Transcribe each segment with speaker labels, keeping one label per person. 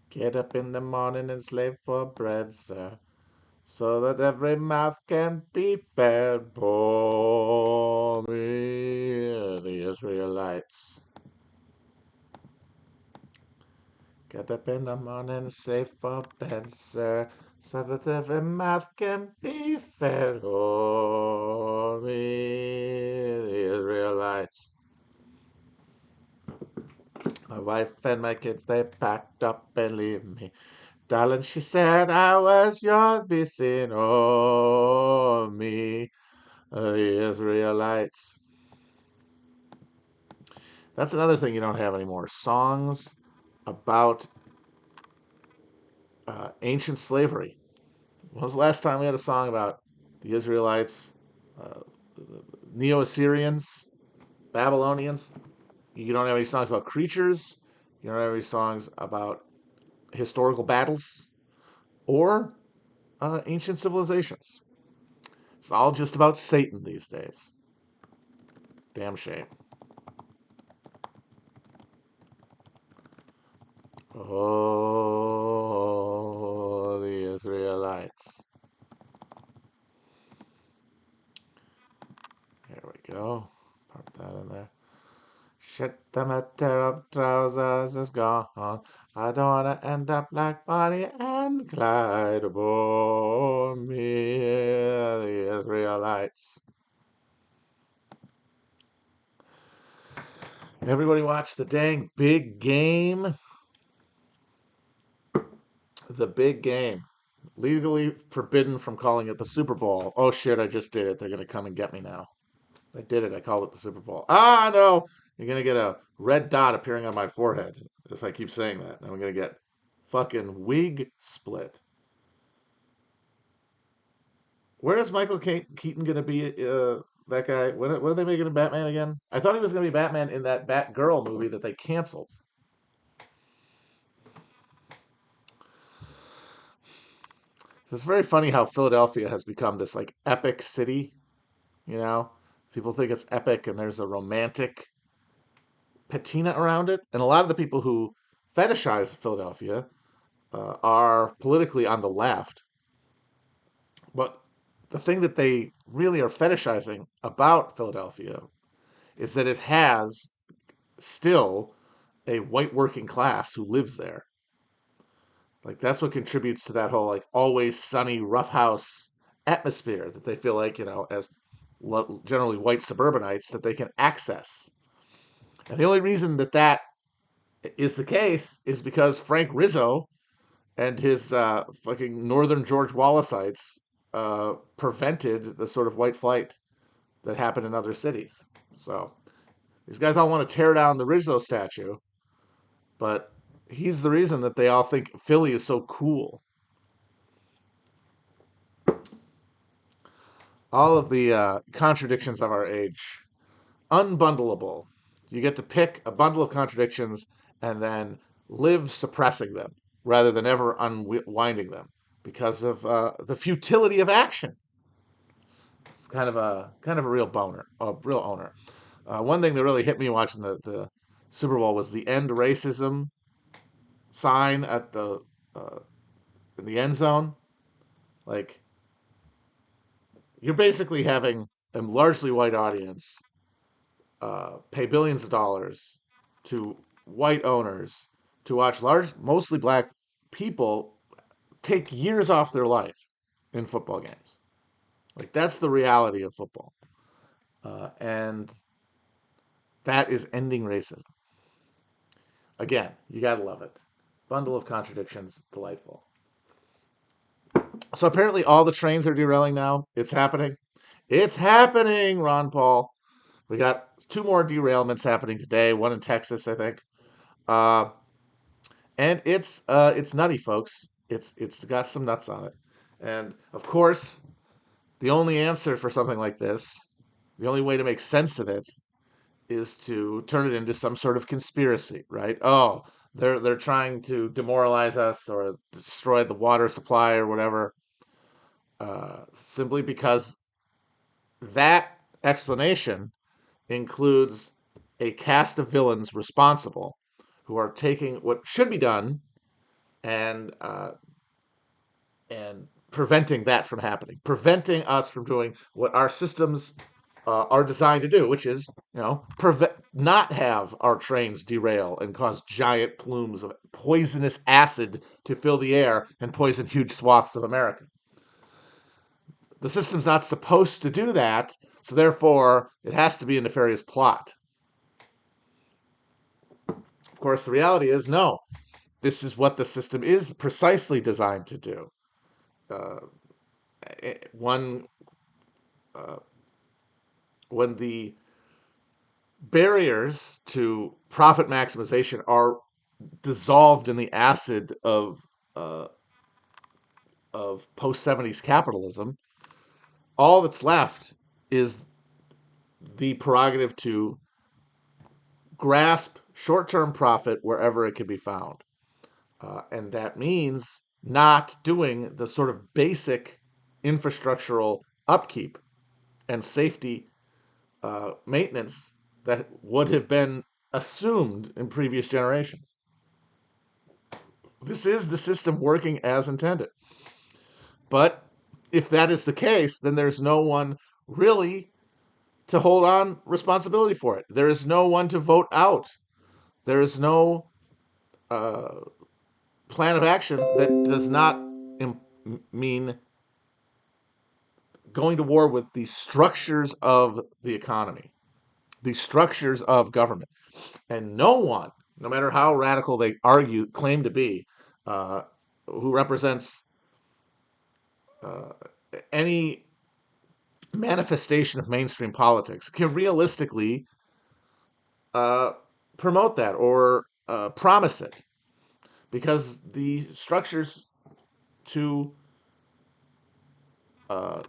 Speaker 1: Get up in the morning and slave for bread, sir, so that every mouth can be fed. For me, the Israelites. Get up in the morning and slave for bread, sir, so that every mouth can be fed. For me, the Israelites. My wife and my kids, they packed up and leave me. Darling, she said, I was yours, be seen. Oh, me, the Israelites. That's another thing you don't have anymore. Songs about ancient slavery. When was the last time we had a song about the Israelites, uh, Neo-Assyrians, Babylonians? You don't have any songs about creatures. You don't have any songs about historical battles or ancient civilizations. It's all just about Satan these days. Damn shame. Oh, the Israelites. Here we go. Put that in there. Shit, the tear up trousers is gone. I don't want to end up like Bonnie and Clyde. Oh, me, the Israelites. Everybody watch the dang big game. The big game. Legally forbidden from calling it the Super Bowl. Oh shit, I just did it. They're going to come and get me now. I did it. I called it the Super Bowl. Ah, no. You're going to get a red dot appearing on my forehead if I keep saying that. And I'm going to get fucking wig split. Where is Michael Keaton going to be? That guy. What are they making him Batman again? I thought he was going to be Batman in that Batgirl movie that they canceled. It's very funny how Philadelphia has become this like epic city. You know, people think it's epic, and there's a romantic patina around it. And a lot of the people who fetishize Philadelphia are politically on the left. But the thing that they really are fetishizing about Philadelphia is that it has still a white working class who lives there. Like that's what contributes to that whole like always sunny roughhouse atmosphere that they feel like, as generally white suburbanites that they can access. And the only reason that that is the case is because Frank Rizzo and his fucking Northern George Wallaceites prevented the sort of white flight that happened in other cities. So these guys all want to tear down the Rizzo statue, but he's the reason that they all think Philly is so cool. All of the contradictions of our age, unbundleable. You get to pick a bundle of contradictions and then live suppressing them rather than ever unwinding them because of the futility of action. It's kind of a real boner, a real owner. One thing that really hit me watching the Super Bowl was the end racism sign at the uh, in the end zone. Like you're basically having a largely white audience pay billions of dollars to white owners to watch mostly black people take years off their life in football games. Like that's the reality of football, and that is ending racism. Again, you gotta love it. Bundle of contradictions, delightful. So apparently, all the trains are derailing now. It's happening. It's happening, Ron Paul. We got two more derailments happening today. One in Texas, I think. Uh, and it's nutty, folks. It's got some nuts on it. And of course, the only answer for something like this, the only way to make sense of it, is to turn it into some sort of conspiracy, right? Oh, they're trying to demoralize us or destroy the water supply or whatever, simply because that explanation includes a cast of villains responsible who are taking what should be done and preventing that from happening, preventing us from doing what our systems are designed to do, which is, prevent, not have our trains derail and cause giant plumes of poisonous acid to fill the air and poison huge swaths of America. The system's not supposed to do that, so therefore it has to be a nefarious plot. Of course, the reality is no. This is what the system is precisely designed to do. Uh, one when the barriers to profit maximization are dissolved in the acid uh, of post 70s capitalism, all that's left is the prerogative to grasp short term profit wherever it can be found. And that means not doing the sort of basic infrastructural upkeep and safety maintenance that would have been assumed in previous generations. This is the system working as intended. But if that is the case, then there's no one really to hold on responsibility for it. There is no one to vote out. There is no uh, plan of action that does not mean going to war with the structures of the economy, the structures of government. And no one, no matter how radical they claim to be, uh, who represents uh, any manifestation of mainstream politics, can realistically uh, promote that or promise it, because the structures to uh,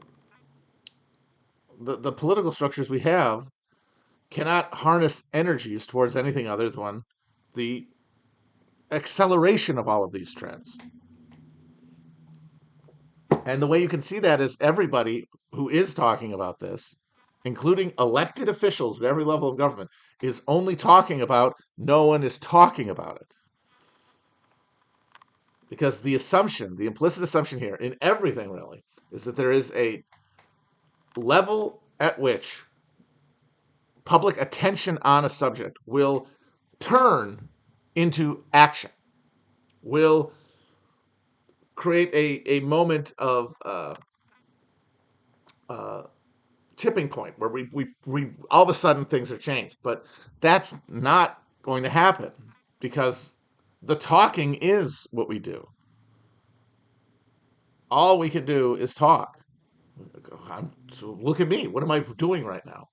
Speaker 1: the political structures we have cannot harness energies towards anything other than the acceleration of all of these trends. And the way you can see that is everybody who is talking about this, including elected officials at every level of government, is only talking about no one is talking about it. Because the assumption, the implicit assumption here in everything really, is that there is a level at which public attention on a subject will turn into action, will create a moment of uh, tipping point where we all of a sudden things are changed. But that's not going to happen because the talking is what we do. All we can do is talk. So look at me. What am I doing right now?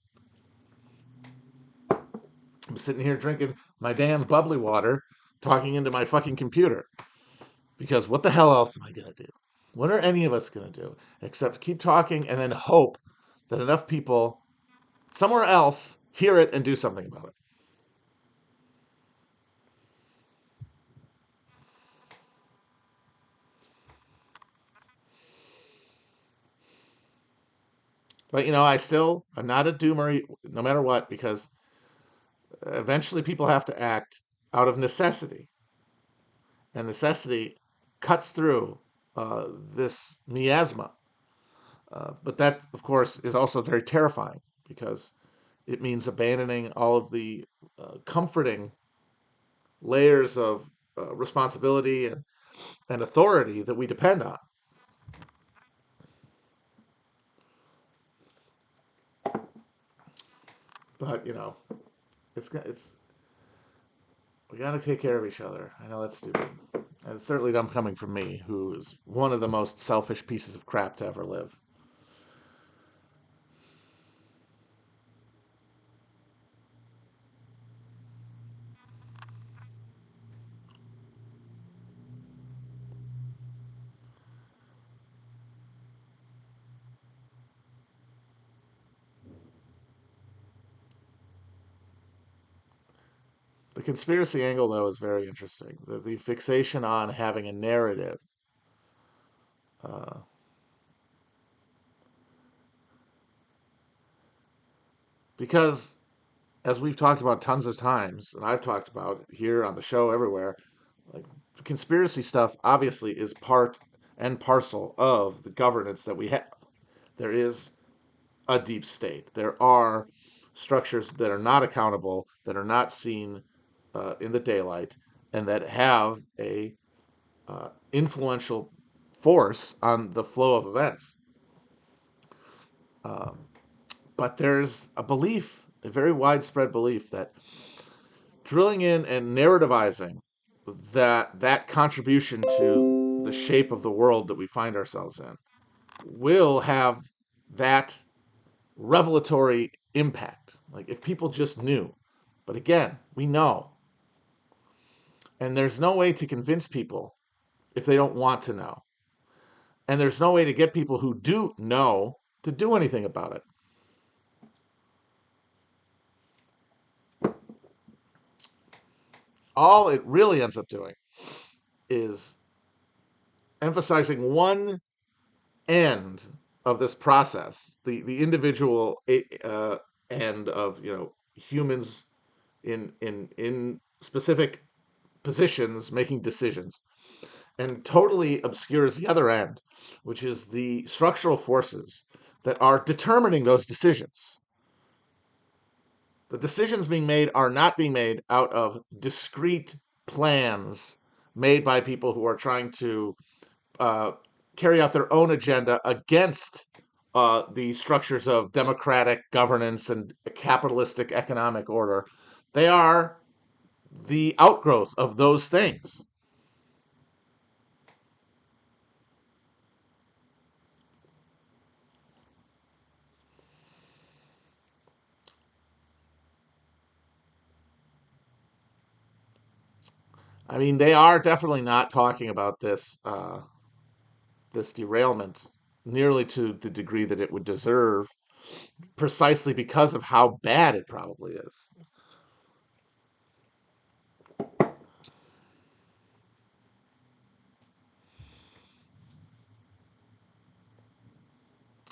Speaker 1: I'm sitting here drinking my damn bubbly water, talking into my fucking computer. Because what the hell else am I going to do? What are any of us going to do except keep talking and then hope that enough people somewhere else hear it and do something about it? But I'm not a doomer no matter what, because eventually people have to act out of necessity, and necessity cuts through this miasma. But that, of course, is also very terrifying because it means abandoning all of the comforting layers of responsibility and authority that we depend on. But it's we got to take care of each other. I know that's stupid. And it's certainly not coming from me, who is one of the most selfish pieces of crap to ever live. The conspiracy angle, though, is very interesting. The fixation on having a narrative. Uh, because, as we've talked about tons of times, and I've talked about here on the show everywhere, like conspiracy stuff obviously is part and parcel of the governance that we have. There is a deep state. There are structures that are not accountable, that are not seen in the daylight, and that have a influential force on the flow of events. Um, but there's a belief, a very widespread belief, that drilling in and narrativizing that contribution to the shape of the world that we find ourselves in will have that revelatory impact. Like if people just knew. But again, we know. And there's no way to convince people if they don't want to know. And there's no way to get people who do know to do anything about it. All it really ends up doing is emphasizing one end of this process, the individual end of humans in specific positions making decisions, and totally obscures the other end, which is the structural forces that are determining those decisions. The decisions being made are not being made out of discrete plans made by people who are trying to uh, carry out their own agenda against the structures of democratic governance and capitalistic economic order. They are the outgrowth of those things. I mean, they are definitely not talking about this derailment nearly to the degree that it would deserve, precisely because of how bad it probably is.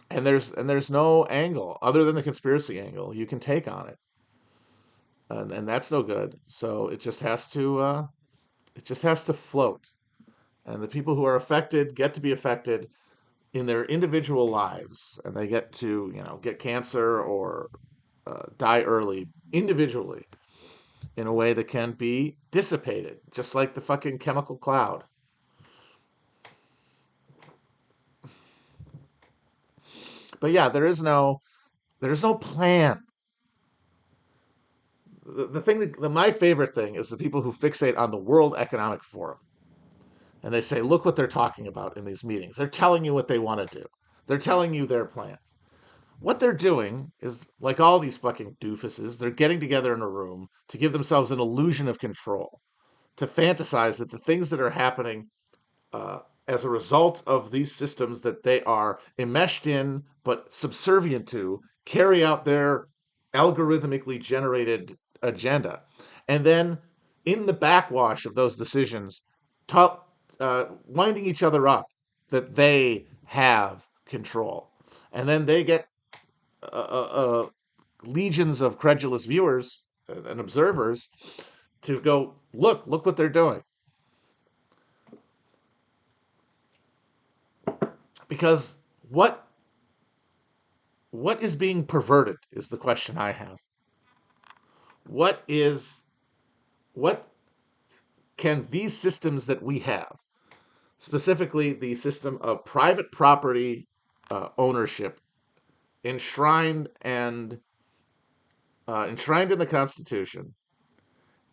Speaker 1: And there's no angle other than the conspiracy angle you can take on it, and that's no good. So it just has to float, and the people who are affected get to be affected in their individual lives, and they get to get cancer or die early individually in a way that can be dissipated, just like the fucking chemical cloud. But yeah, there's no plan. The thing my favorite thing is the people who fixate on the World Economic Forum, and they say, look what they're talking about in these meetings. They're telling you what they want to do. They're telling you their plans. What they're doing is, like all these fucking doofuses, they're getting together in a room to give themselves an illusion of control, to fantasize that the things that are happening uh, as a result of these systems that they are enmeshed in but subservient to carry out their algorithmically generated agenda. And then in the backwash of those decisions, winding each other up that they have control. And then they get uh, uh, uh, legions of credulous viewers and observers to go, look what they're doing. Because what is being perverted is the question I have. What can these systems that we have, specifically the system of private property ownership, enshrined and enshrined in the Constitution,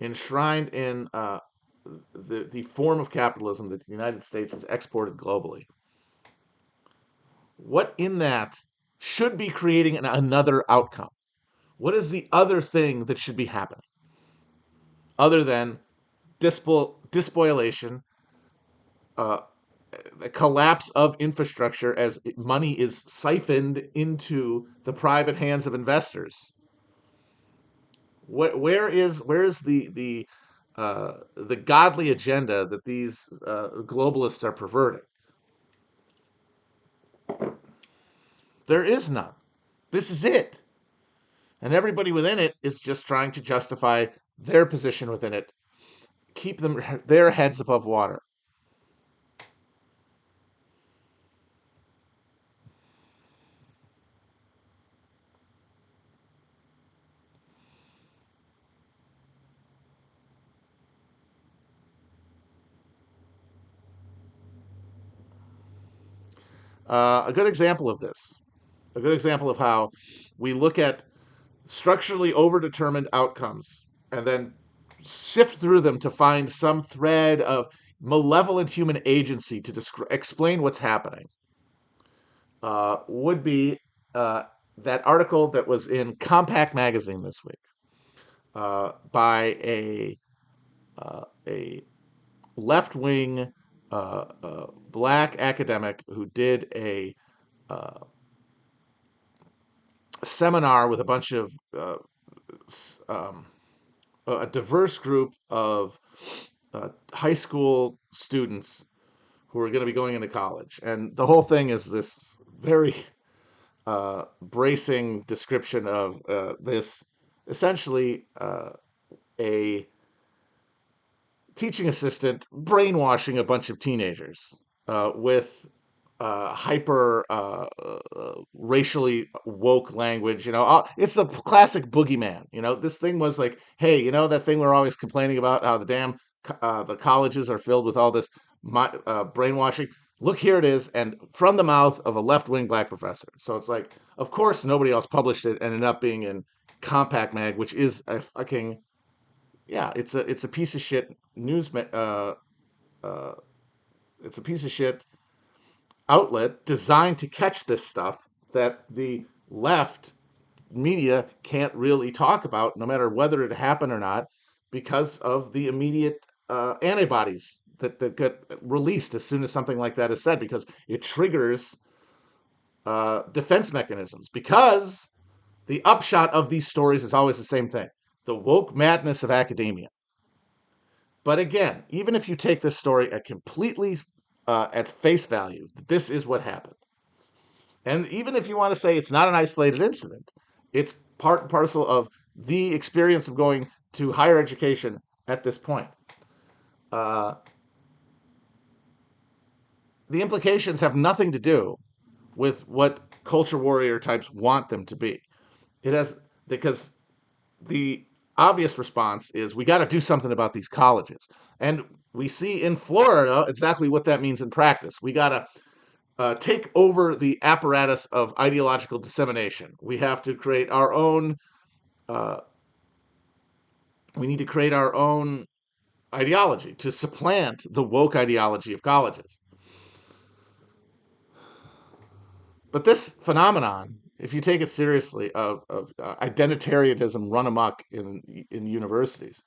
Speaker 1: enshrined in the form of capitalism that the United States has exported globally, what in that should be creating another outcome? What is the other thing that should be happening other than despoilation, uh, the collapse of infrastructure as money is siphoned into the private hands of investors? Where is the godly agenda that these globalists are perverting? There is none. This is it, and everybody within it is just trying to justify their position within it, keep their heads above water. A good example of this, a good example of how we look at structurally overdetermined outcomes and then sift through them to find some thread of malevolent human agency to explain what's happening, would be that article that was in Compact magazine this week, by a left wing black academic who did a uh, seminar with a bunch of um, a diverse group of high school students who are going to be going into college. And the whole thing is this very bracing description of this essentially a teaching assistant brainwashing a bunch of teenagers with hyper racially woke language. It's the classic boogeyman. This thing was like, hey, that thing we're always complaining about, how the damn the colleges are filled with all this brainwashing. Look, here it is, and from the mouth of a left wing black professor. So it's like, of course, nobody else published it, and ended up being in Compact Mag, which is a fucking yeah, it's a piece of shit uh, it's a piece of shit outlet designed to catch this stuff that the left media can't really talk about, no matter whether it happened or not, because of the immediate antibodies that get released as soon as something like that is said, because it triggers defense mechanisms. Because the upshot of these stories is always the same thing: the woke madness of academia. But again, even if you take this story at face value, this is what happened. And even if you want to say it's not an isolated incident, it's part and parcel of the experience of going to higher education at this point. Uh, the implications have nothing to do with what culture warrior types want them to be. It has, because the obvious response is we got to do something about these colleges. And we see in Florida exactly what that means in practice. We got to take over the apparatus of ideological dissemination. We have to create our own. Uh, we need to create our own ideology to supplant the woke ideology of colleges. But this phenomenon, if you take it seriously, of identitarianism run amok in universities,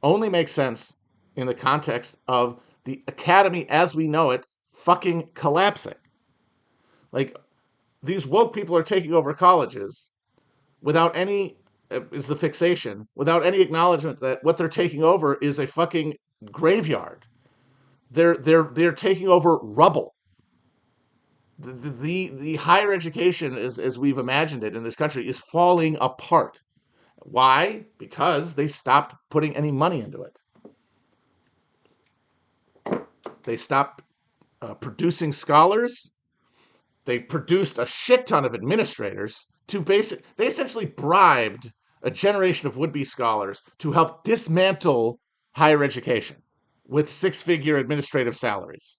Speaker 1: only makes sense in the context of the academy as we know it fucking collapsing. Like, these woke people are taking over colleges without any is the fixation, without any acknowledgement that what they're taking over is a fucking graveyard. They're taking over rubble. The higher education, as we've imagined it in this country, is falling apart. Why? Because they stopped putting any money into it. They stopped producing scholars. They produced a shit ton of administrators they essentially bribed a generation of would-be scholars to help dismantle higher education with six-figure administrative salaries.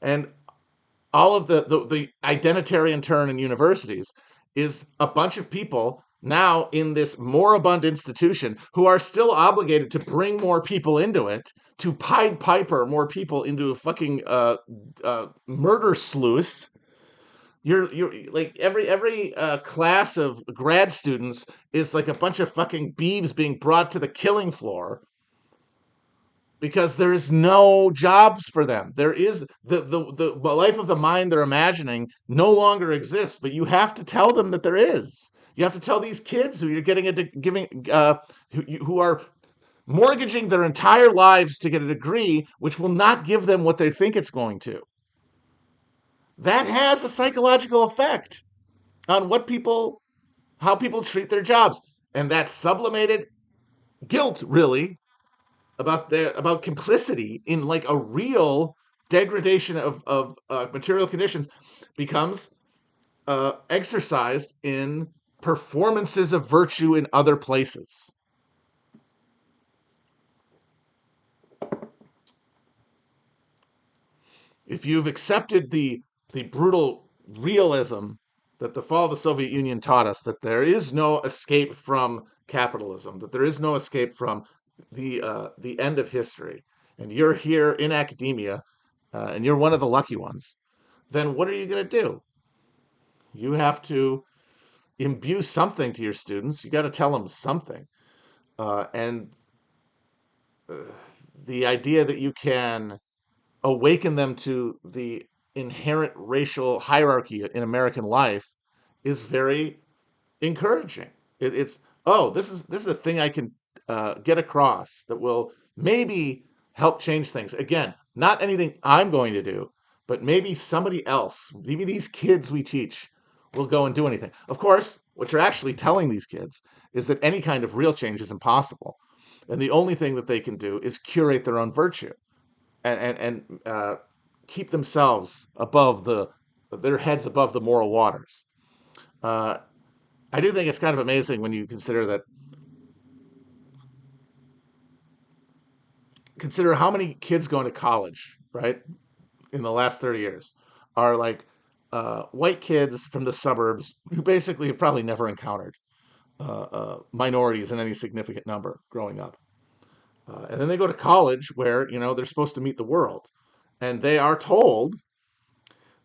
Speaker 1: And all of the identitarian turn in universities is a bunch of people now in this moribund institution who are still obligated to bring more people into it, to Pied Piper more people into a fucking murder sluice. You're like every class of grad students is like a bunch of fucking beeves being brought to the killing floor because there is no jobs for them. There is the life of the mind they're imagining no longer exists, but you have to tell them that there is. You have to tell these kids who you're getting who are mortgaging their entire lives to get a degree which will not give them what they think it's going to. That has a psychological effect on how people treat their jobs. And that's sublimated guilt, really, about complicity in like a real degradation of material conditions becomes exercised in performances of virtue in other places. If you've accepted the brutal realism that the fall of the Soviet Union taught us, that there is no escape from capitalism, that there is no escape from the end of history, and you're here in academia, and you're one of the lucky ones, then what are you going to do? You have to imbue something to your students. You got to tell them something, and the idea that you can awaken them to the inherent racial hierarchy in American life is very encouraging. It's oh, this is a thing I can get across that will maybe help change things. Again, not anything I'm going to do, but maybe somebody else, maybe these kids we teach will go and do anything. Of course, what you're actually telling these kids is that any kind of real change is impossible, and the only thing that they can do is curate their own virtue and keep themselves above their heads above the moral waters. Uh, I do think it's kind of amazing when you consider how many kids going to college, right, in the last 30 years are like white kids from the suburbs who basically have probably never encountered minorities in any significant number growing up. And then they go to college where, they're supposed to meet the world. And they are told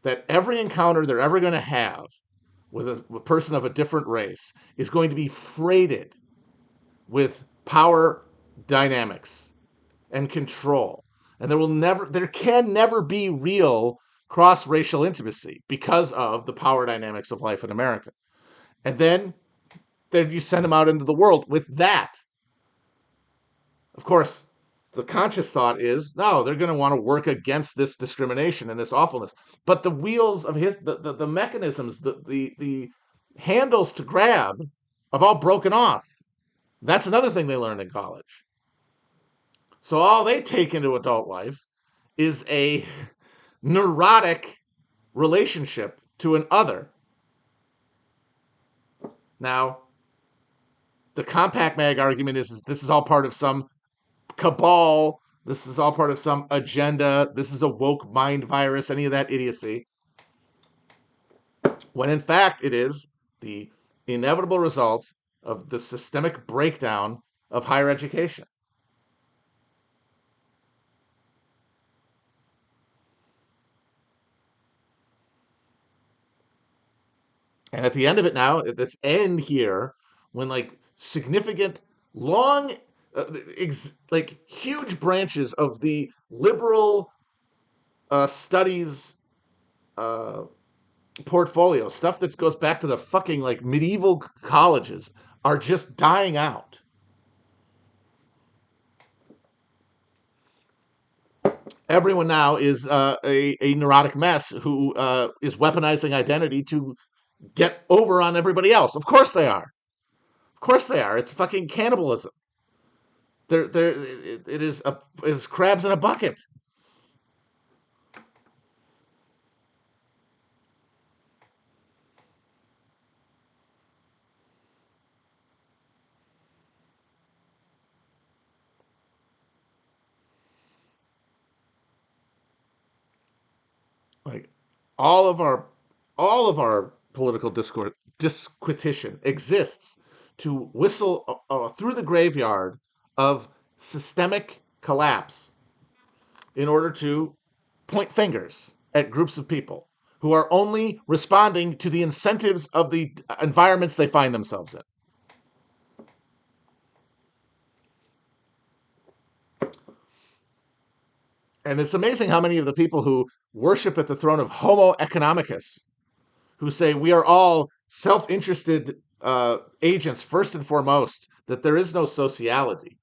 Speaker 1: that every encounter they're ever going to have with a person of a different race is going to be freighted with power dynamics and control. And there can never be real cross racial intimacy because of the power dynamics of life in America. And then you send them out into the world with that. Of course, the conscious thought is no, they're going to want to work against this discrimination and this awfulness. But the wheels of the mechanisms, the handles to grab have all broken off. That's another thing they learned in college. So all they take into adult life is a neurotic relationship to an other. Now, the compact mag argument is this is all part of some cabal. This is all part of some agenda. This is a woke mind virus, any of that idiocy. When in fact, it is the inevitable result of the systemic breakdown of higher education. And at the end of it now, at this end here, when like significant, long, like huge branches of the liberal studies uh, portfolio, stuff that goes back to the fucking like medieval colleges, are just dying out. Everyone now is a neurotic mess who is weaponizing identity to get over on everybody else. Of course they are. Of course they are. It's fucking cannibalism. It is crabs in a bucket. Like all of our all of our political disquisition exists to whistle through the graveyard of systemic collapse in order to point fingers at groups of people who are only responding to the incentives of the environments they find themselves in. And it's amazing how many of the people who worship at the throne of Homo economicus, who say we are all self interested agents first and foremost, that there is no sociality.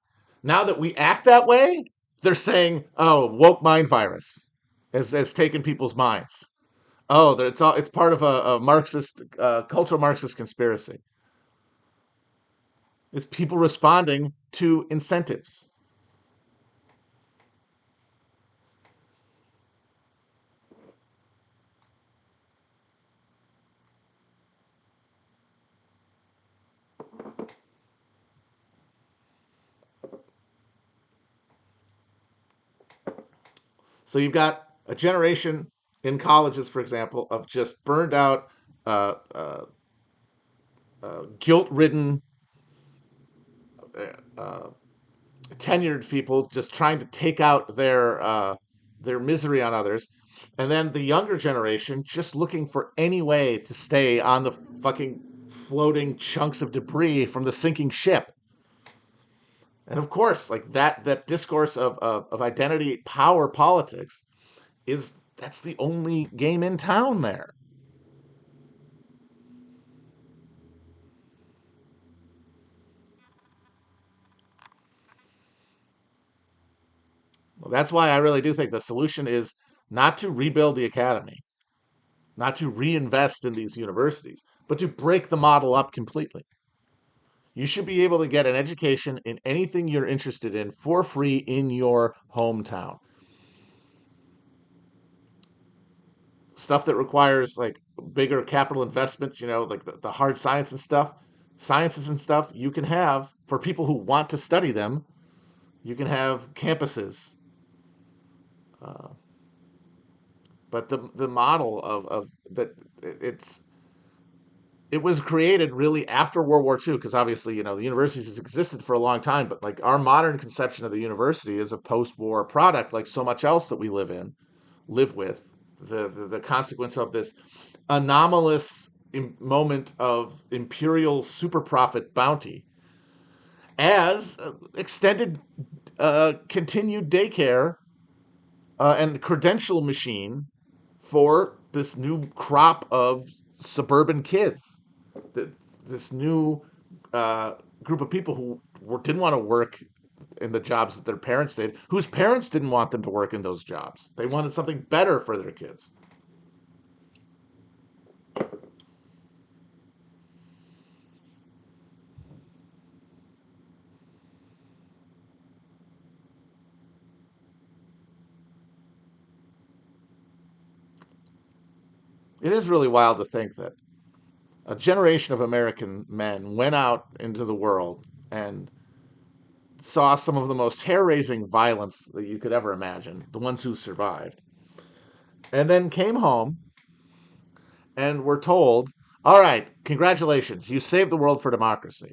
Speaker 1: Now that we act that way, they're saying, oh, woke mind virus has taken people's minds. Oh, it's part of a Marxist, cultural Marxist conspiracy. It's people responding to incentives. So you've got a generation in colleges, for example, of just burned out, uh, uh, guilt-ridden, uh, tenured people just trying to take out their misery on others, and then the younger generation just looking for any way to stay on the fucking floating chunks of debris from the sinking ship. And of course, like that discourse of identity power politics is that's the only game in town there. Well, that's why I really do think the solution is not to rebuild the academy, not to reinvest in these universities, but to break the model up completely. You should be able to get an education in anything you're interested in for free in your hometown. Stuff that requires like bigger capital investment, like the hard sciences and stuff, you can have for people who want to study them. You can have campuses, uh, but the model of that it's it was created really after World War II, because obviously, the universities has existed for a long time, but like our modern conception of the university is a post-war product, like so much else that we live with. The consequence of this anomalous moment of imperial super profit bounty as extended continued daycare and credential machine for this new crop of suburban kids. This new uh, group of people who didn't want to work in the jobs that their parents did, whose parents didn't want them to work in those jobs. They wanted something better for their kids. It is really wild to think that a generation of American men went out into the world and saw some of the most hair raising violence that you could ever imagine, the ones who survived, and then came home and were told, all right, congratulations, you saved the world for democracy.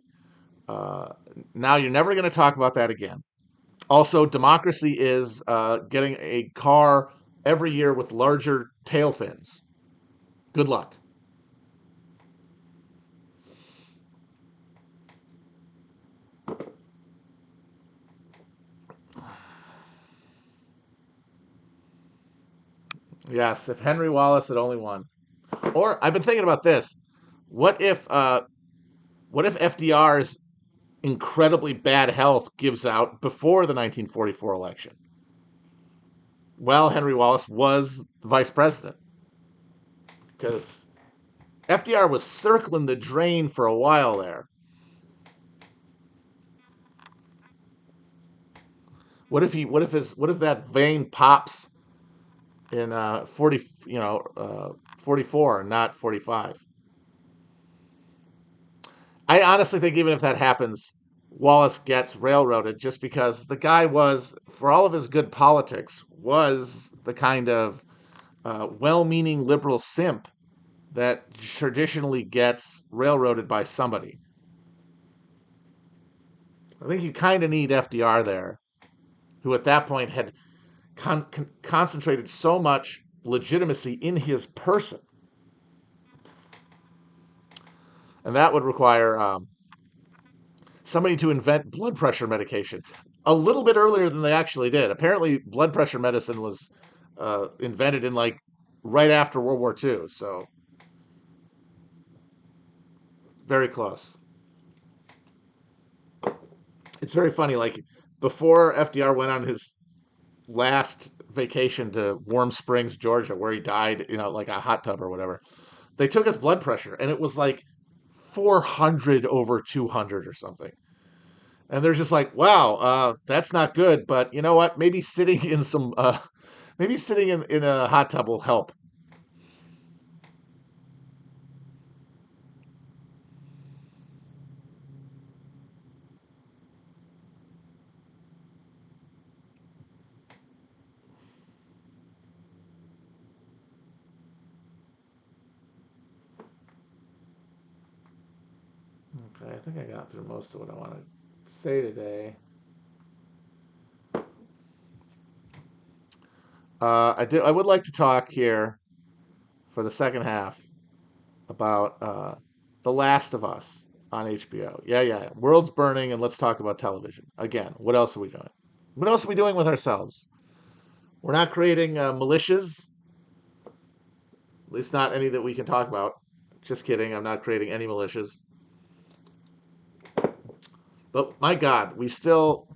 Speaker 1: Uh, Now you're never going to talk about that again. Also, democracy is getting a car every year with larger tail fins. Good luck. Yes, if Henry Wallace had only won. Or I've been thinking about this. What if what if FDR's incredibly bad health gives out before the 1944 election? Well, Henry Wallace was vice president because FDR was circling the drain for a while there. What if that vein pops in 44, not 45? I honestly think even if that happens, Wallace gets railroaded just because the guy was, for all of his good politics, was the kind of well-meaning liberal simp that traditionally gets railroaded by somebody. I think you kind of need FDR there, who at that point had concentrated so much legitimacy in his person, and that would require somebody to invent blood pressure medication a little bit earlier than they actually did. Apparently, blood pressure medicine was invented in like right after World War II, so very close. It's very funny. Like before FDR went on his last vacation to Warm Springs, Georgia, where he died, like a hot tub or whatever, they took his blood pressure and it was like 400 over 200 or something. And they're just like, wow, that's not good. But you know what? Maybe sitting in maybe sitting in a hot tub will help. Okay, I think I got through most of what I want to say today. I would like to talk here for the second half about The Last of Us on HBO. Yeah, yeah. World's burning, and let's talk about television. Again, what else are we doing? What else are we doing with ourselves? We're not creating militias, at least not any that we can talk about. Just kidding. I'm not creating any militias. But my God, we still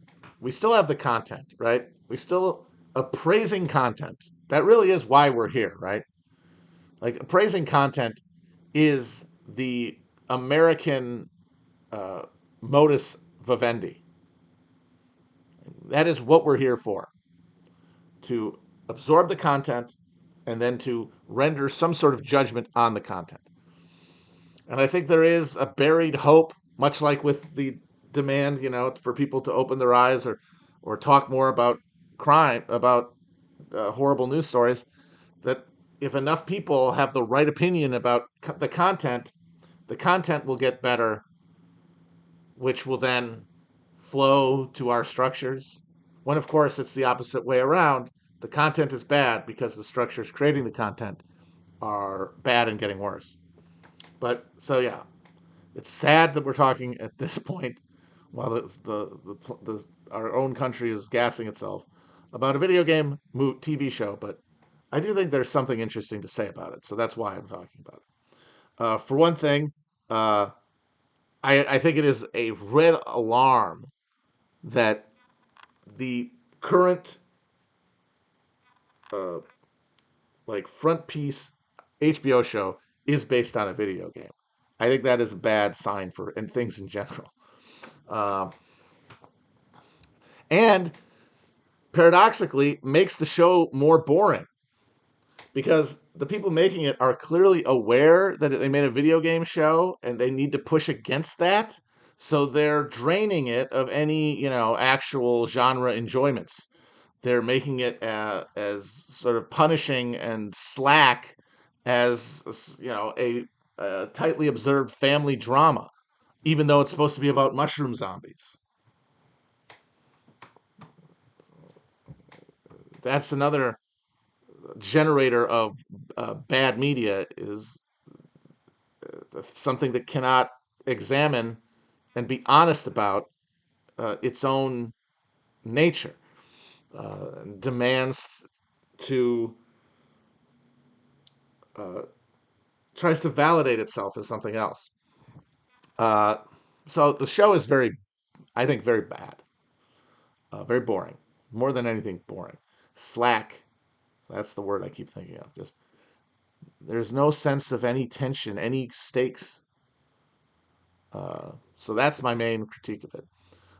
Speaker 1: have the content, right? We still appraising content. That really is why we're here, right? Like appraising content is the American uh, modus vivendi. That is what we're here for, to absorb the content and then to render some sort of judgment on the content. And I think there is a buried hope, much like with the demand, for people to open their eyes or talk more about crime, about horrible news stories, that if enough people have the right opinion about the content will get better, which will then flow to our structures. When, of course, it's the opposite way around. The content is bad because the structures creating the content are bad and getting worse. But so, yeah, it's sad that we're talking at this point while our own country is gassing itself about a video game TV show, but I do think there's something interesting to say about it, so that's why I'm talking about it. For one thing, uh, I think it is a red alarm that the current uh, like front piece HBO show is based on a video game. I think that is a bad sign for and things in general. Uh, and paradoxically, makes the show more boring because the people making it are clearly aware that they made a video game show and they need to push against that. So they're draining it of any, actual genre enjoyments. They're making it as sort of punishing and slack as a tightly observed family drama, even though it's supposed to be about mushroom zombies. That's another generator of bad media, is something that cannot examine and be honest about its own nature, demands to uh, tries to validate itself as something else. Uh, so the show is I think, very bad, very boring, more than anything, boring, slack. That's the word I keep thinking of. Just there's no sense of any tension, any stakes. So that's my main critique of it.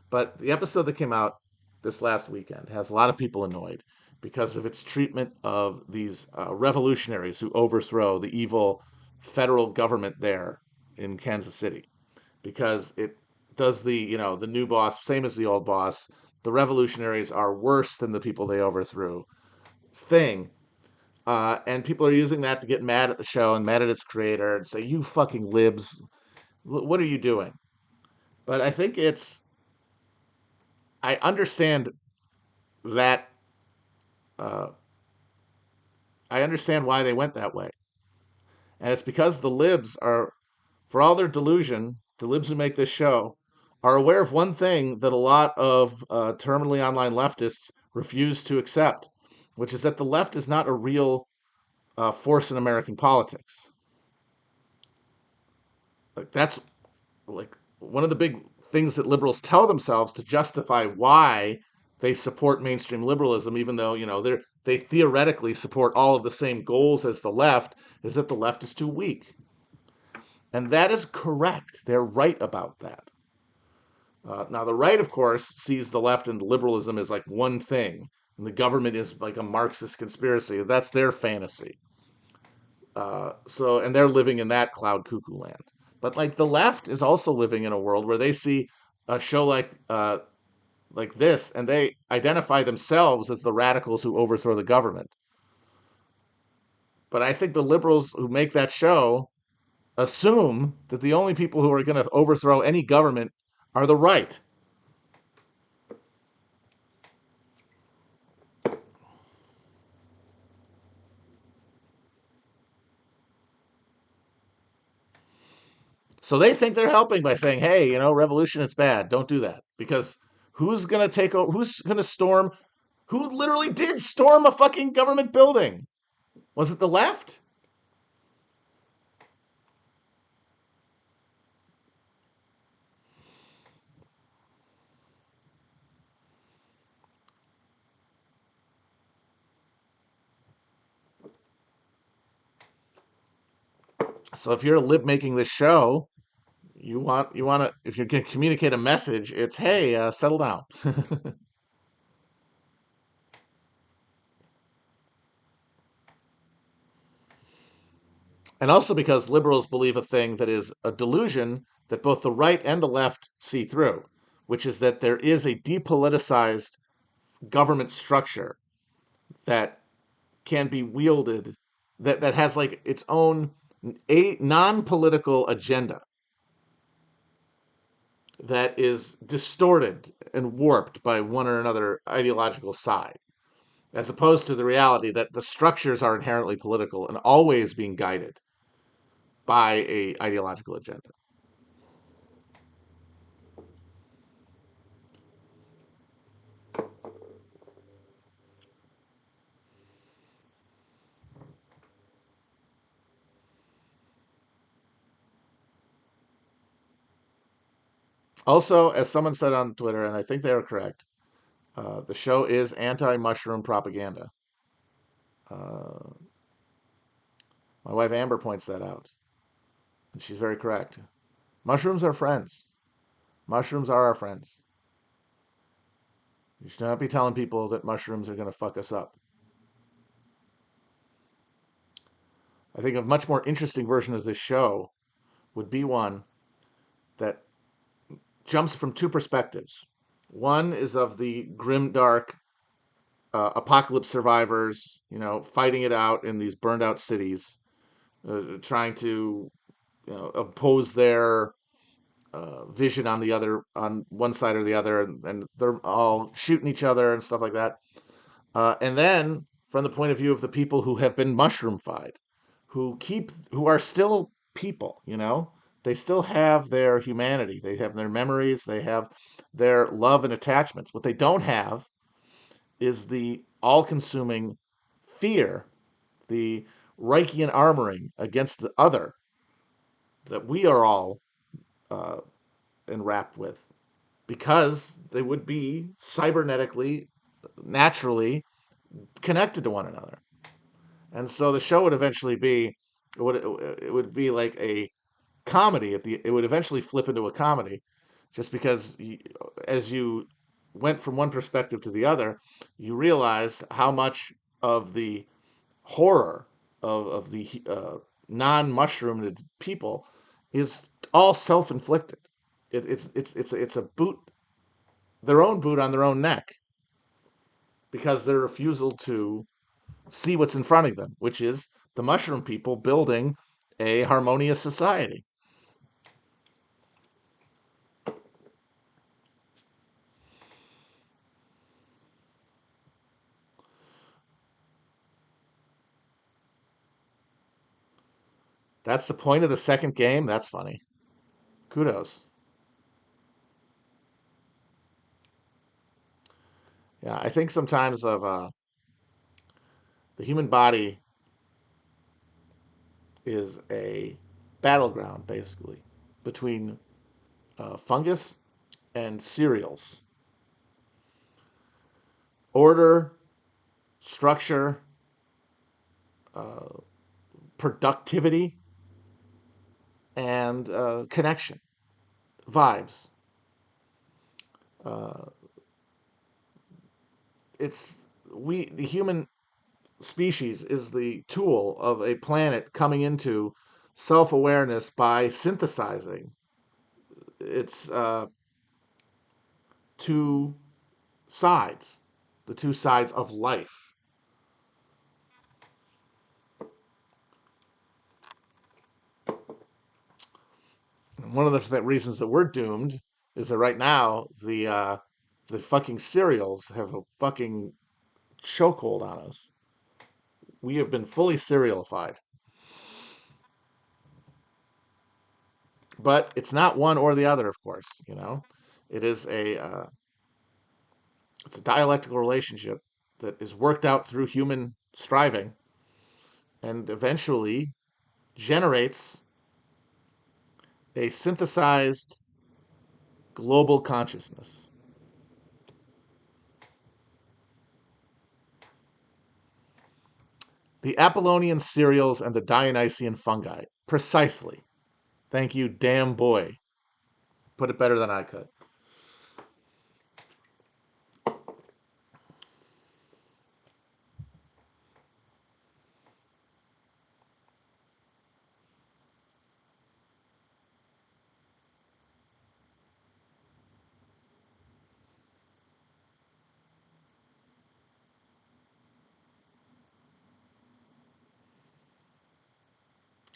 Speaker 1: But the episode that came out this last weekend has a lot of people annoyed because of its treatment of these revolutionaries who overthrow the evil federal government there in Kansas City. Because it does the new boss, same as the old boss. The revolutionaries are worse than the people they overthrew thing. And people are using that to get mad at the show and mad at its creator and say, you fucking libs, what are you doing? But I understand that uh, I understand why they went that way. And it's because the libs are, for all their delusion, the libs who make this show are aware of one thing that a lot of terminally online leftists refuse to accept, which is that the left is not a real force in American politics. Like that's like one of the big things that liberals tell themselves to justify why they support mainstream liberalism, even though they theoretically support all of the same goals as the left, is that the left is too weak. And that is correct. They're right about that. Now, the right, of course, sees the left and liberalism as like one thing, and the government is like a Marxist conspiracy. That's their fantasy. And they're living in that cloud cuckoo land. But like the left is also living in a world where they see a show like this, and they identify themselves as the radicals who overthrow the government. But I think the liberals who make that show assume that the only people who are going to overthrow any government are the right. So they think they're helping by saying, "Hey, revolution it's bad. Don't do that." Because who's going to take over? Who's going to storm? Who literally did storm a fucking government building? Was it the left? So if you're a lib making this show, you want to, if you're going to communicate a message, it's, hey, settle down. And also because liberals believe a thing that is a delusion that both the right and the left see through, which is that there is a depoliticized government structure that can be wielded, that has like its own a non-political agenda that is distorted and warped by one or another ideological side, as opposed to the reality that the structures are inherently political and always being guided by a ideological agenda. Also, as someone said on Twitter, and I think they are correct, the show is anti-mushroom propaganda. Uh, my wife Amber points that out, and she's very correct. Mushrooms are friends. Mushrooms are our friends. You should not be telling people that mushrooms are going to fuck us up. I think a much more interesting version of this show would be one that jumps from two perspectives. One is of the grim, dark apocalypse survivors, fighting it out in these burned out cities, trying to oppose their vision on one side or the other, and they're all shooting each other and stuff like that. And then from the point of view of the people who have been mushroomified, who are still people, they still have their humanity, they have their memories, they have their love and attachments. What they don't have is the all-consuming fear, the Reichian armoring against the other that we are all uh, enwrapped with, because they would be cybernetically, naturally connected to one another. And so the show would eventually be, it would be like a comedy. It would eventually flip into a comedy, just because as you went from one perspective to the other, you realize how much of the horror of the non-mushroomed people is all self-inflicted. It's a boot, their own boot on their own neck, because their refusal to see what's in front of them, which is the mushroom people building a harmonious society. That's the point of the second game. That's funny. Kudos. Yeah, I think sometimes of the human body is a battleground, basically, between fungus and cereals. Order, structure, uh, productivity, and connection, vibes. Uh, it's the human species is the tool of a planet coming into self-awareness by synthesizing its two sides, the two sides of life. And one of the reasons that we're doomed is that right now the fucking cereals have a fucking chokehold on us. We have been fully serialified. But it's not one or the other, of course. It is it's a dialectical relationship that is worked out through human striving and eventually generates a synthesized global consciousness. The Apollonian cereals and the Dionysian fungi. Precisely. Thank you, damn boy. Put it better than I could.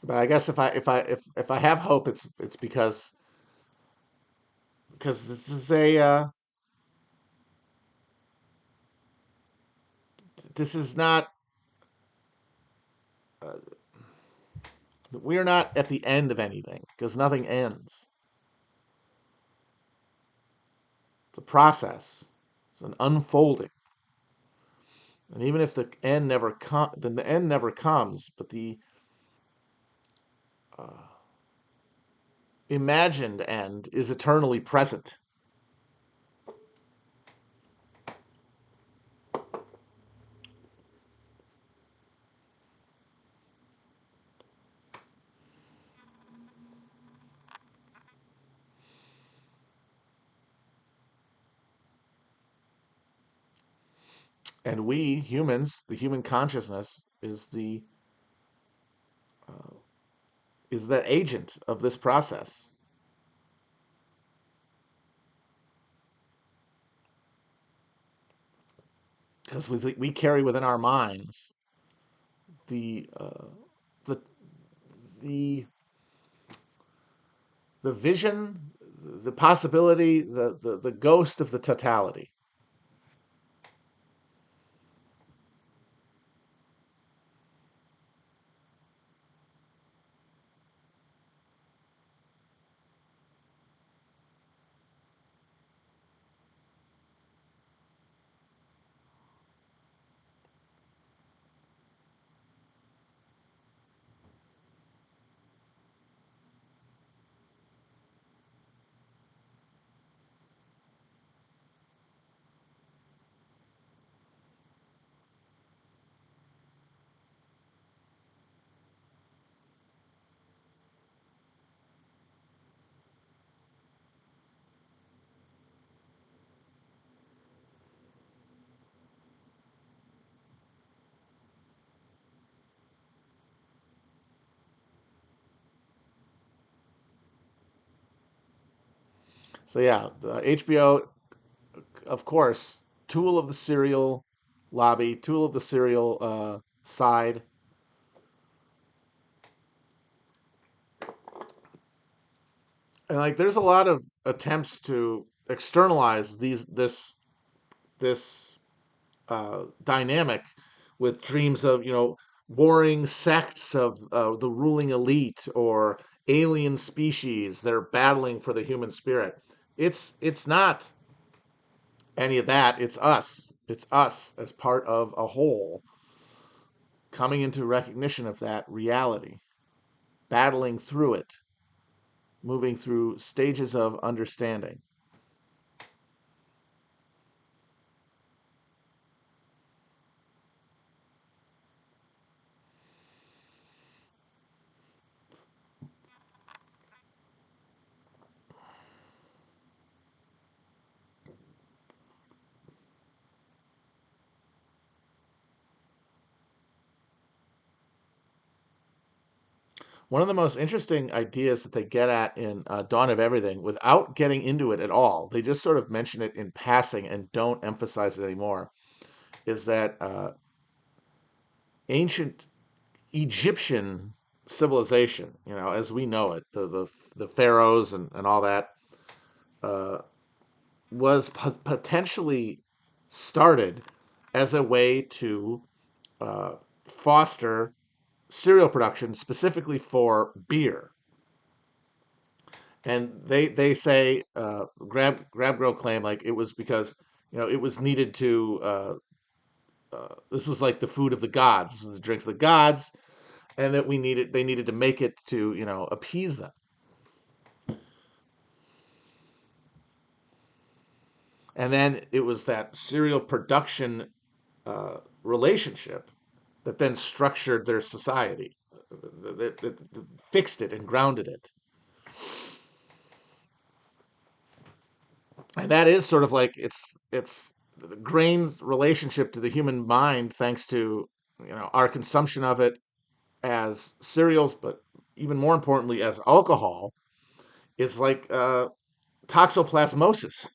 Speaker 1: But I guess if I have hope, it's because this is a this is not uh, we are not at the end of anything because nothing ends. It's a process. It's an unfolding. And even if the end never comes, but the uh, imagined end is eternally present. And we humans, the human consciousness, uh, is the agent of this process because we carry within our minds the the the the vision, the possibility, the ghost of the totality. So yeah, the HBO, of course, tool of the serial lobby, tool of the serial side. And like there's a lot of attempts to externalize this dynamic with dreams of warring sects of the ruling elite or alien species that are battling for the human spirit. It's not any of that. It's us as part of a whole coming into recognition of that reality, battling through it, moving through stages of understanding. one of the most interesting ideas that they get at in Dawn of Everything, without getting into it at all, they just sort of mention it in passing and don't emphasize it anymore, is that ancient Egyptian civilization, as we know it, the pharaohs and all that, uh, was potentially started as a way to foster cereal production specifically for beer. And they say Grab Grow claim like it was because it was needed to this was like the food of the gods, this is the drinks of the gods, and that they needed to make it to appease them. And then it was that cereal production relationship that then structured their society, that fixed it and grounded it. And that is sort of like it's the grain's relationship to the human mind, thanks to our consumption of it as cereals, but even more importantly as alcohol, is like toxoplasmosis.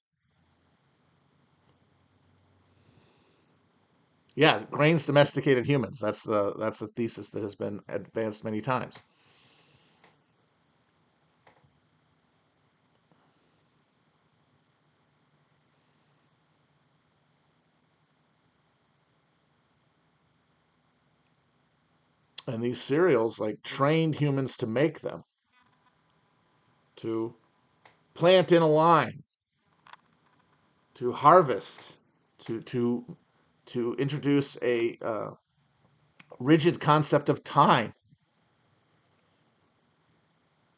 Speaker 1: Yeah, grains domesticated humans. That's the thesis that has been advanced many times. And these cereals like trained humans to make them, to plant in a line, to harvest, to introduce a rigid concept of time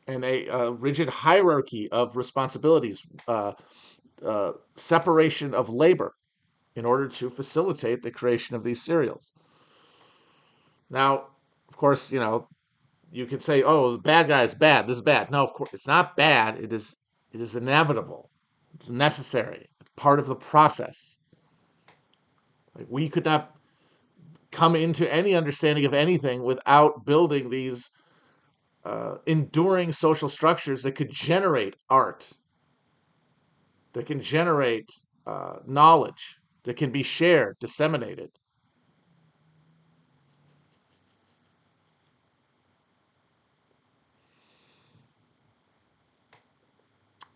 Speaker 1: and a rigid hierarchy of responsibilities, separation of labor in order to facilitate the creation of these cereals. Now, of course, you could say, "Oh, the bad guy is bad. This is bad." No, of course, it's not bad. It is inevitable. It's necessary. It's part of the process. Like we could not come into any understanding of anything without building these enduring social structures that could generate art, that can generate knowledge, that can be shared, disseminated.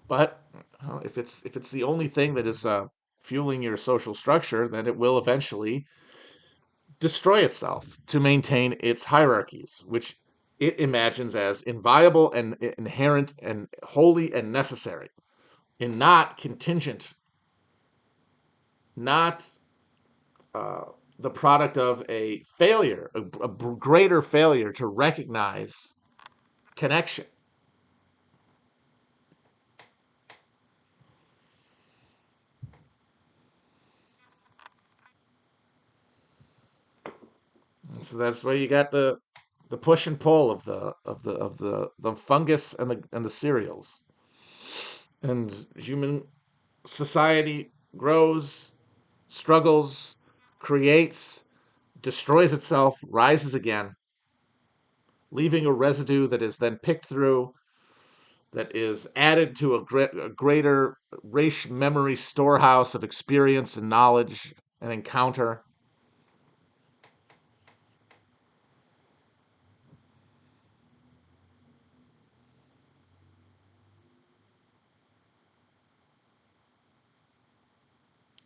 Speaker 1: But if it's the only thing that is fueling your social structure, then it will eventually destroy itself to maintain its hierarchies, which it imagines as inviolable and inherent and holy and necessary, and not contingent, not the product of a failure, a greater failure to recognize connection. And so that's where you got the push and pull of the fungus and the cereals. And human society grows, struggles, creates, destroys itself, rises again, leaving a residue that is then picked through, that is added to a greater race memory storehouse of experience and knowledge and encounter.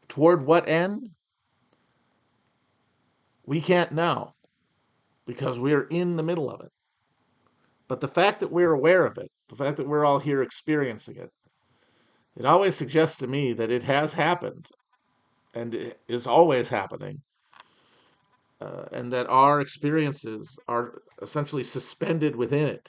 Speaker 1: Toward what end? We can't know because we're in the middle of it. But the fact that we're aware of it, the fact that we're all here experiencing it, it always suggests to me that it has happened and it is always happening, and that our experiences are essentially suspended within it.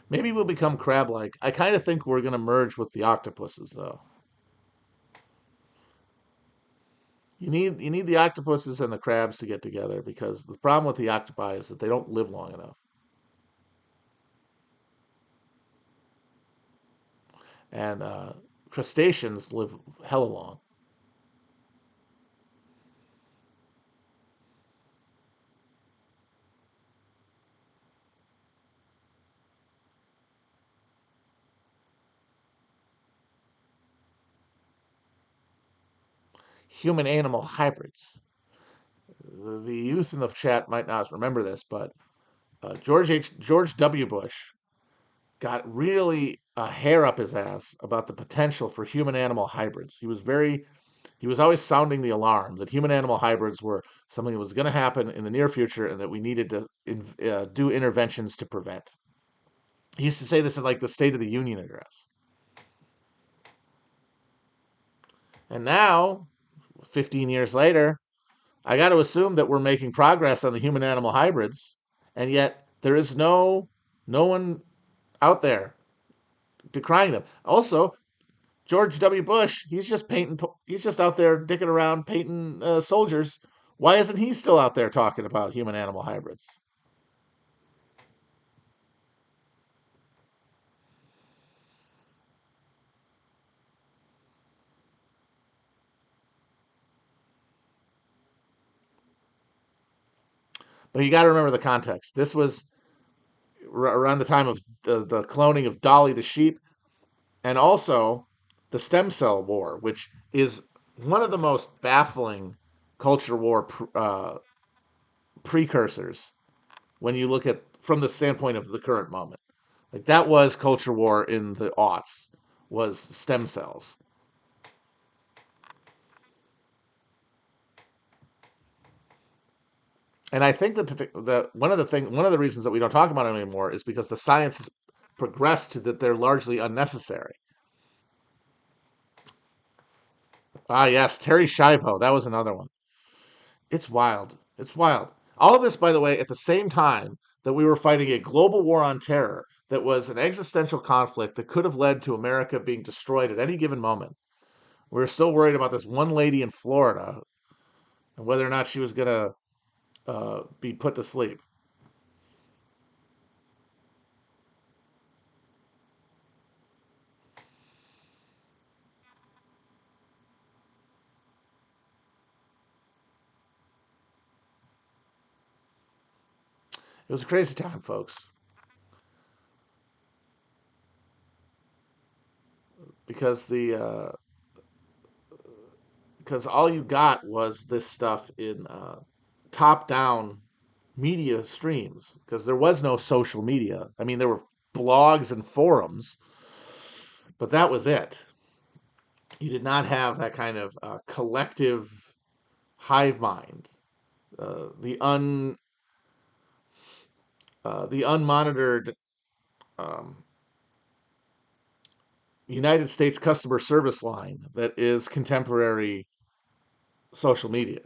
Speaker 1: Maybe we'll become crab-like. I kind of think we're going to merge with the octopuses, though. You need the octopuses and the crabs to get together because the problem with the octopi is that they don't live long enough, and crustaceans live hella long. Human-animal hybrids. The youth in the chat might not remember this, but George W. Bush got really a hair up his ass about the potential for human-animal hybrids. He was always sounding the alarm that human-animal hybrids were something that was going to happen in the near future, and that we needed to do interventions to prevent. He used to say this in like the State of the Union address. And now, 15 years later, I got to assume that we're making progress on the human animal hybrids, and yet there is no one out there decrying them. Also, George W. Bush, he's just out there dicking around painting soldiers. Why isn't he still out there talking about human animal hybrids? But you got to remember the context. This was around the time of the cloning of Dolly the sheep, and also the stem cell war, which is one of the most baffling culture war precursors when you look at from the standpoint of the current moment. Like that was culture war in the aughts, was stem cells. And I think that one of the reasons that we don't talk about it anymore is because the science has progressed to that they're largely unnecessary. Ah, yes, Terry Schiavo, that was another one. It's wild. It's wild. All of this, by the way, at the same time that we were fighting a global war on terror that was an existential conflict that could have led to America being destroyed at any given moment. We were still worried about this one lady in Florida and whether or not she was going to be put to sleep. It was a crazy time, folks, because the because all you got was this stuff in top-down media streams because there was no social media. I mean, there were blogs and forums, but that was it. You did not have that kind of collective hive mind. The the unmonitored um, United States customer service line that is contemporary social media.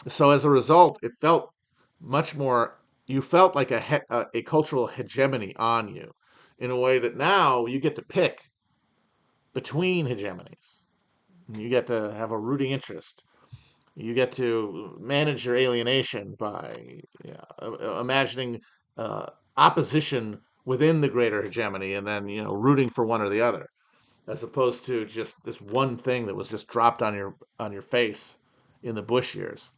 Speaker 1: So as a result, it felt much more. You felt like a cultural hegemony on you, in a way that now you get to pick between hegemonies. You get to have a rooting interest. You get to manage your alienation by imagining uh, opposition within the greater hegemony, and then rooting for one or the other, as opposed to just this one thing that was just dropped on your face in the Bush years.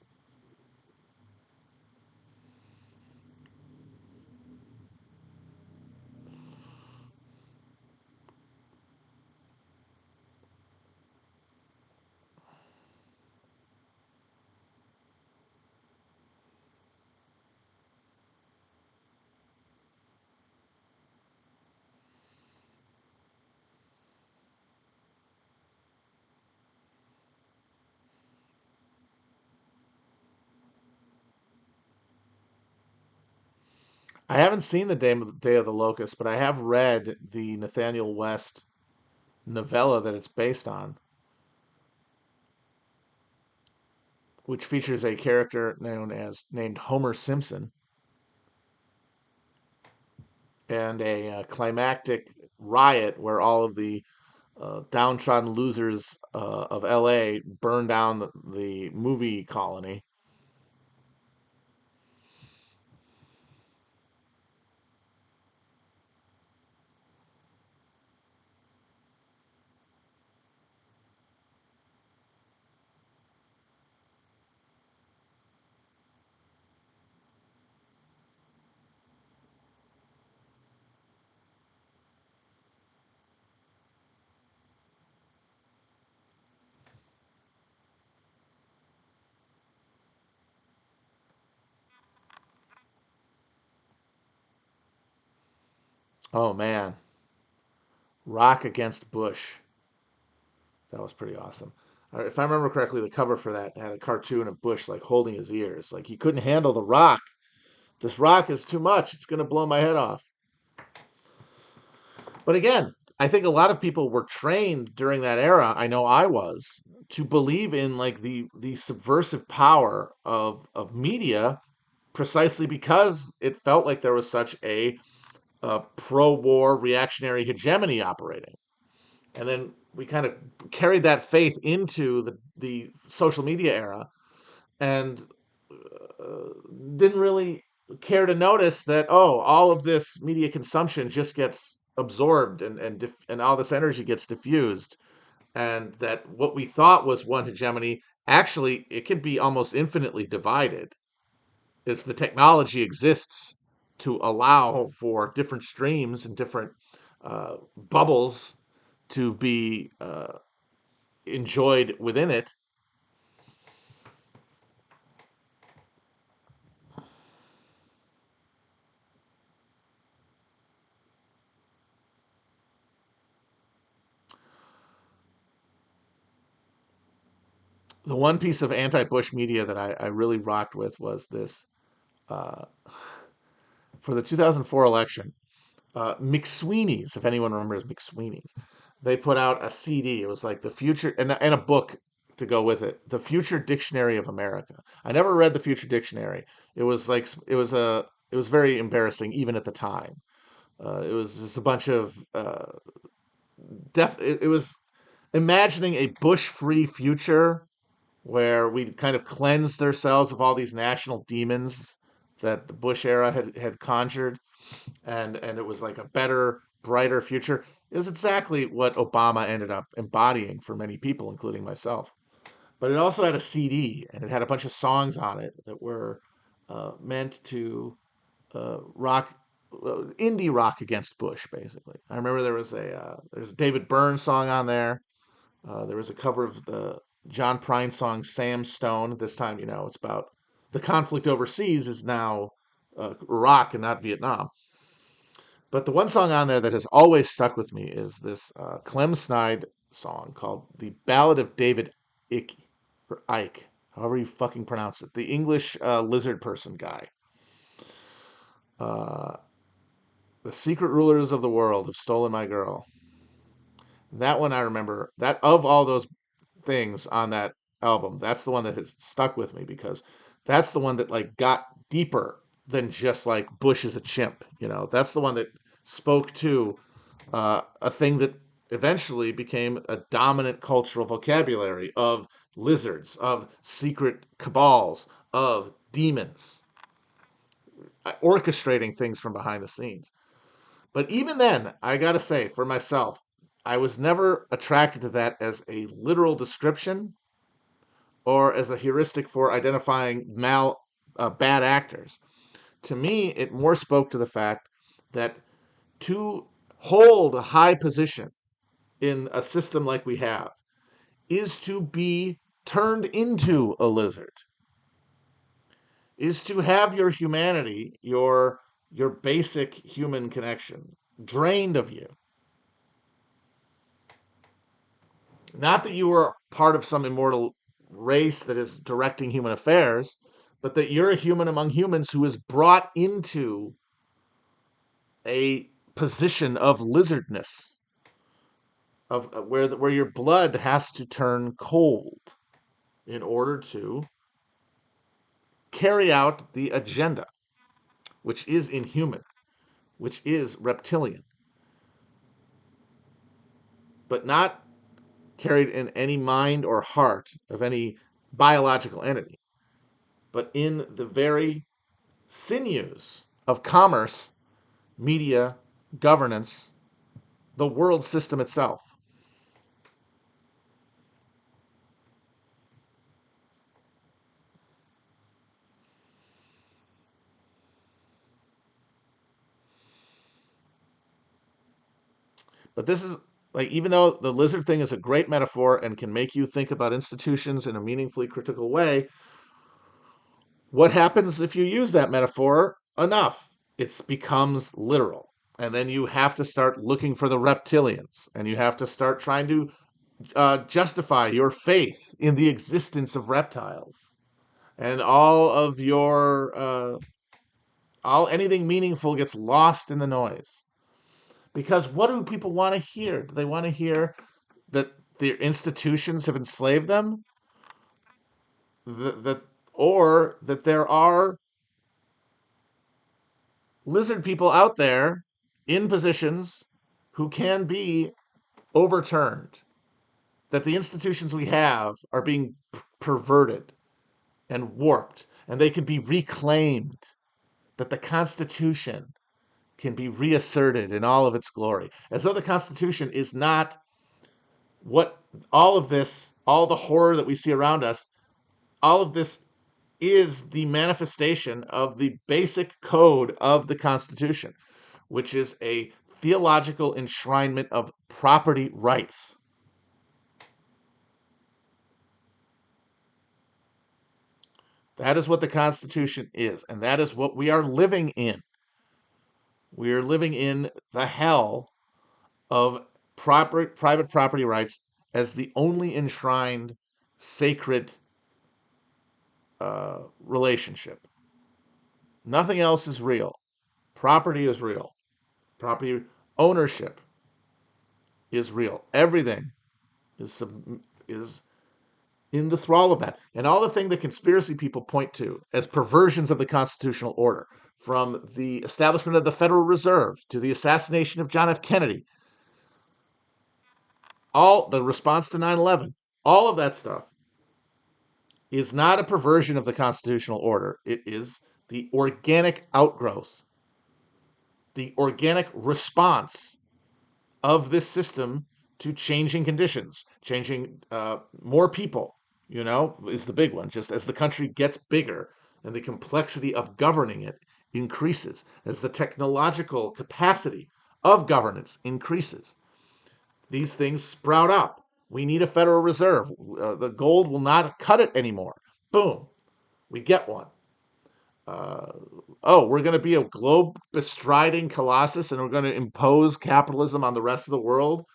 Speaker 1: I haven't seen the Day of the Locust, but I have read the Nathaniel West novella that it's based on. which features a character named Homer Simpson, and a climactic riot where all of the downtrodden losers of LA burn down the movie colony. Oh man, Rock Against Bush. That was pretty awesome. If I remember correctly, the cover for that had a cartoon of Bush like holding his ears, like he couldn't handle the rock. This rock is too much. It's going to blow my head off. But again, I think a lot of people were trained during that era. I know I was to believe in like the subversive power of media precisely because it felt like there was such a pro-war reactionary hegemony operating. And then we kind of carried that faith into the social media era and didn't really care to notice that, oh, all of this media consumption just gets absorbed and all this energy gets diffused, and that what we thought was one hegemony actually it could be almost infinitely divided as the technology exists to allow for different streams and different bubbles to be enjoyed within it. The one piece of anti-Bush media that I really rocked with was this uh, for the 2004 election. McSweeney's, if anyone remembers McSweeney's, they put out a CD. It was like the future and a book to go with it, the Future Dictionary of America. I never read the Future Dictionary. It was like it was very embarrassing even at the time. It was just a bunch of it was imagining a Bush-free future where we kind of cleansed ourselves of all these national demons that the Bush era had conjured, and it was like a better, brighter future. It was exactly what Obama ended up embodying for many people, including myself. But it also had a CD, and it had a bunch of songs on it that were meant to rock, indie rock against Bush, basically. I remember there's a David Byrne song on there. There was a cover of the John Prine song "Sam Stone." This time, it's about the conflict overseas is now Iraq and not Vietnam. But the one song on there that has always stuck with me is this Clem Snide song called "The Ballad of David Ike," or Ike, however you fucking pronounce it. The English lizard person guy. Uh, the secret rulers of the world have stolen my girl. That one I remember. That of all those things on that album, that's the one that has stuck with me because that's the one that like got deeper than just like Bush is a chimp. That's the one that spoke to a thing that eventually became a dominant cultural vocabulary of lizards, of secret cabals, of demons, orchestrating things from behind the scenes. But even then, I gotta say, for myself, I was never attracted to that as a literal description or as a heuristic for identifying bad actors. To me, it more spoke to the fact that to hold a high position in a system like we have is to be turned into a lizard, is to have your humanity, your basic human connection drained of you. Not that you are part of some immortal race that is directing human affairs, but that you're a human among humans who is brought into a position of lizardness, of where your blood has to turn cold in order to carry out the agenda, which is inhuman, which is reptilian, but not carried in any mind or heart of any biological entity, but in the very sinews of commerce, media, governance, the world system itself. But this is like, even though the lizard thing is a great metaphor and can make you think about institutions in a meaningfully critical way, what happens if you use that metaphor enough? It becomes literal. And then you have to start looking for the reptilians, and you have to start trying to justify your faith in the existence of reptiles. And all of your, all anything meaningful gets lost in the noise. Because what do people want to hear? Do they want to hear that their institutions have enslaved them? That, or that there are lizard people out there in positions who can be overturned, that the institutions we have are being perverted and warped, and they can be reclaimed, that the Constitution can be reasserted in all of its glory, as though the Constitution is not what all of this, all the horror that we see around us, all of this is the manifestation of the basic code of the Constitution, which is a theological enshrinement of property rights. That is what the Constitution is, and that is what we are living in. We are living in the hell of private property rights as the only enshrined sacred relationship. Nothing else is real. Property is real. Property ownership is real. Everything is in the thrall of that. And all the things that conspiracy people point to as perversions of the constitutional order, from the establishment of the Federal Reserve to the assassination of John F. Kennedy, all the response to 9/11, all of that stuff is not a perversion of the constitutional order. It is the organic outgrowth, the organic response of this system to changing conditions, changing more people, is the big one. Just as the country gets bigger and the complexity of governing it increases, as the technological capacity of governance increases, these things sprout up. We need a Federal Reserve. The gold will not cut it anymore. Boom, we get one. Uh, oh, we're going to be a globe bestriding colossus and we're going to impose capitalism on the rest of the world.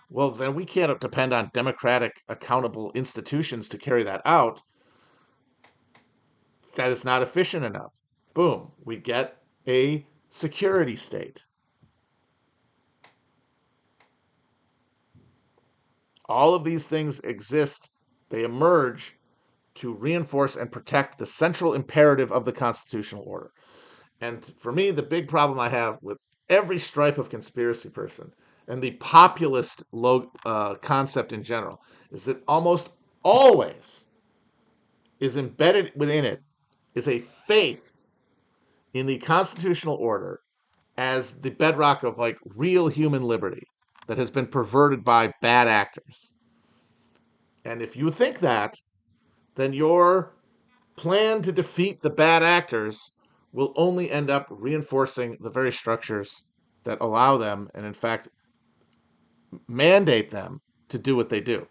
Speaker 1: Well, then we can't depend on democratic, accountable institutions to carry that out. That is not efficient enough. Boom, we get a security state. All of these things exist, they emerge to reinforce and protect the central imperative of the constitutional order. And for me, the big problem I have with every stripe of conspiracy person and the populist concept in general is that almost always is embedded within it is a faith in the constitutional order as the bedrock of like real human liberty that has been perverted by bad actors. And if you think that, then your plan to defeat the bad actors will only end up reinforcing the very structures that allow them and, in fact, mandate them to do what they do.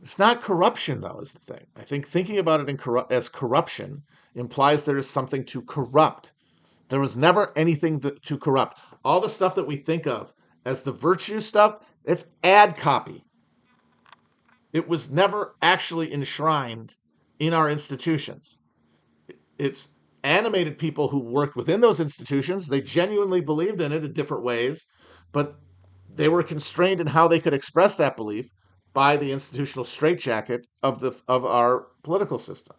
Speaker 1: It's not corruption, though, is the thing. I think thinking about it as corruption implies there is something to corrupt. There was never anything to corrupt. All the stuff that we think of as the virtue stuff, it's ad copy. It was never actually enshrined in our institutions. It's animated people who worked within those institutions. They genuinely believed in it in different ways, but They were constrained in how they could express that belief by the institutional straitjacket of our political system.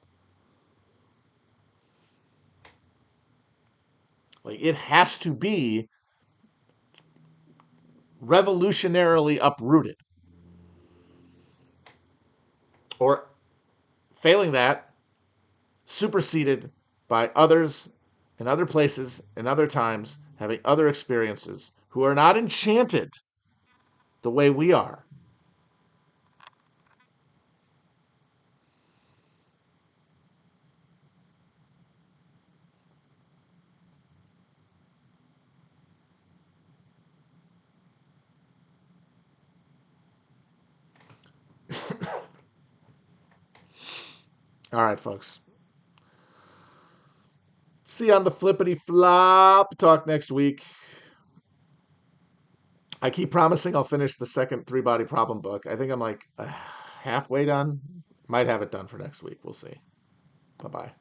Speaker 1: Like, it has to be revolutionarily uprooted, or failing that, superseded by others in other places, in other times, having other experiences, who are not enchanted the way we are. All right, folks. See you on the flippity flop. Talk next week. I keep promising I'll finish the second Three Body Problem book. I think I'm like halfway done. Might have it done for next week. We'll see. Bye bye.